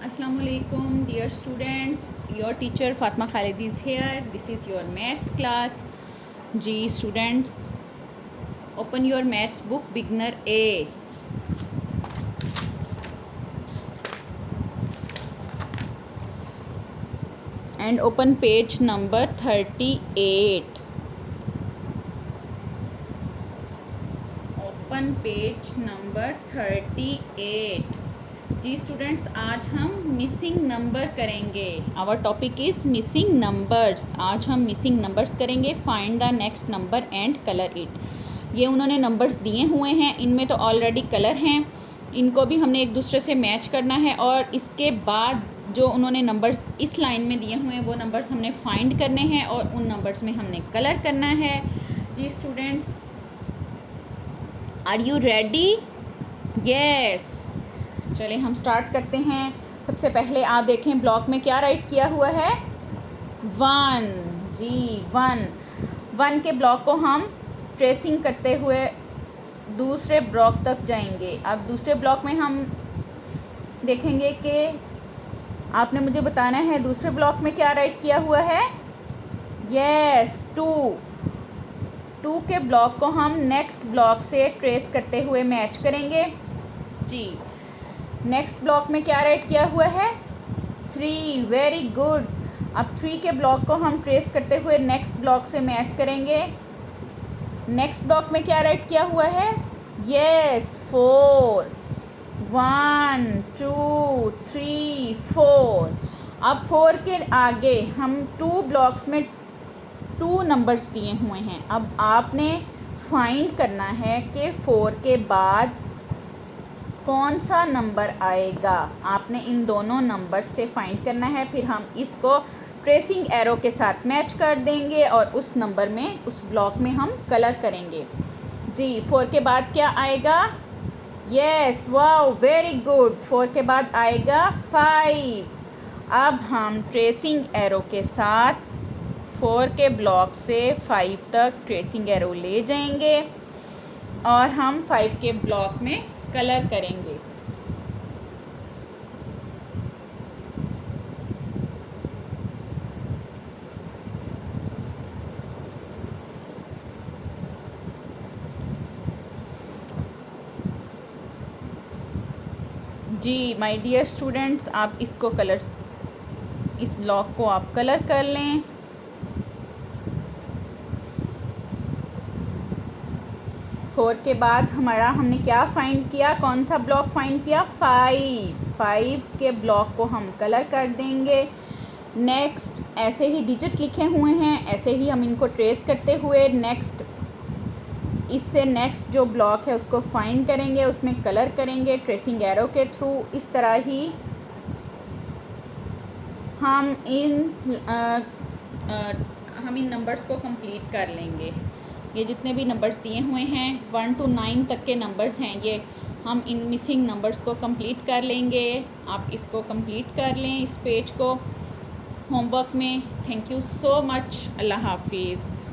Assalamualaikum dear students, your teacher Fatma Khalid is here. This is your maths class. जी students, open your maths book beginner A and open page number 38. Open page number 38. जी students, आज हम missing number करेंगे. Our topic is missing numbers. आज हम missing numbers करेंगे. Find the next number and colour it. ये उन्होंने numbers दिए हुए हैं, इनमें तो ऑलरेडी कलर हैं, इनको भी हमने एक दूसरे से मैच करना है और इसके बाद जो उन्होंने नंबर्स इस लाइन में दिए हुए हैं वो नंबर्स हमने फाइंड करने हैं और उन नंबर्स में हमने कलर करना है. जी students, are you ready? Yes. चलिए हम स्टार्ट करते हैं. सबसे पहले आप देखें ब्लॉक में क्या राइट किया हुआ है. 1. जी 1 के ब्लॉक को हम ट्रेसिंग करते हुए दूसरे ब्लॉक तक जाएंगे. अब दूसरे ब्लॉक में हम देखेंगे कि आपने मुझे बताना है दूसरे ब्लॉक में क्या राइट किया हुआ है. यस 2 के ब्लॉक को हम नेक्स्ट ब्लॉक से ट्रेस करते हुए मैच करेंगे. जी नेक्स्ट ब्लॉक में क्या राइट किया हुआ है. 3. Very good. अब 3 के ब्लॉक को हम ट्रेस करते हुए नेक्स्ट ब्लॉक से मैच करेंगे. नेक्स्ट ब्लॉक में क्या राइट किया हुआ है. यस 4. 1 2 3 4. अब 4 के आगे हम 2 ब्लॉक्स में 2 नंबर्स दिए हुए हैं. अब आपने फाइंड करना है कि 4 के बाद कौन सा नंबर आएगा. आपने इन दोनों नंबर से फाइंड करना है. फिर हम इसको ट्रेसिंग एरो के साथ मैच कर देंगे और उस नंबर में उस ब्लॉक में हम कलर करेंगे. जी 4 के बाद क्या आएगा. Yes wow very good. 4 के बाद आएगा 5. अब हम ट्रेसिंग एरो के साथ 4 के ब्लॉक से 5 तक ट्रेसिंग एरो ले जाएंगे और हम 5 के ब्लॉक में कलर करेंगे. जी माय डियर स्टूडेंट्स, आप इसको कलर्स इस ब्लॉक को आप कलर कर लें. फोर के बाद हमने क्या फाइंड किया, कौन सा ब्लॉक फाइंड किया. 5 के ब्लॉक को हम कलर कर देंगे. नेक्स्ट ऐसे ही डिजिट लिखे हुए हैं, ऐसे ही हम इनको ट्रेस करते हुए इससे नेक्स्ट जो ब्लॉक है उसको फाइंड करेंगे, उसमें कलर करेंगे ट्रेसिंग एरो के थ्रू. इस तरह ही हम इन नंबर्स को कंप्लीट कर लेंगे. ये जितने भी नंबर्स दिए हुए हैं 1 to 9 तक के नंबर्स हैं, ये हम इन मिसिंग नंबर्स को कंप्लीट कर लेंगे. आप इसको कंप्लीट कर लें इस पेज को होमवर्क में. Thank you so much. अल्लाह हाफिज़.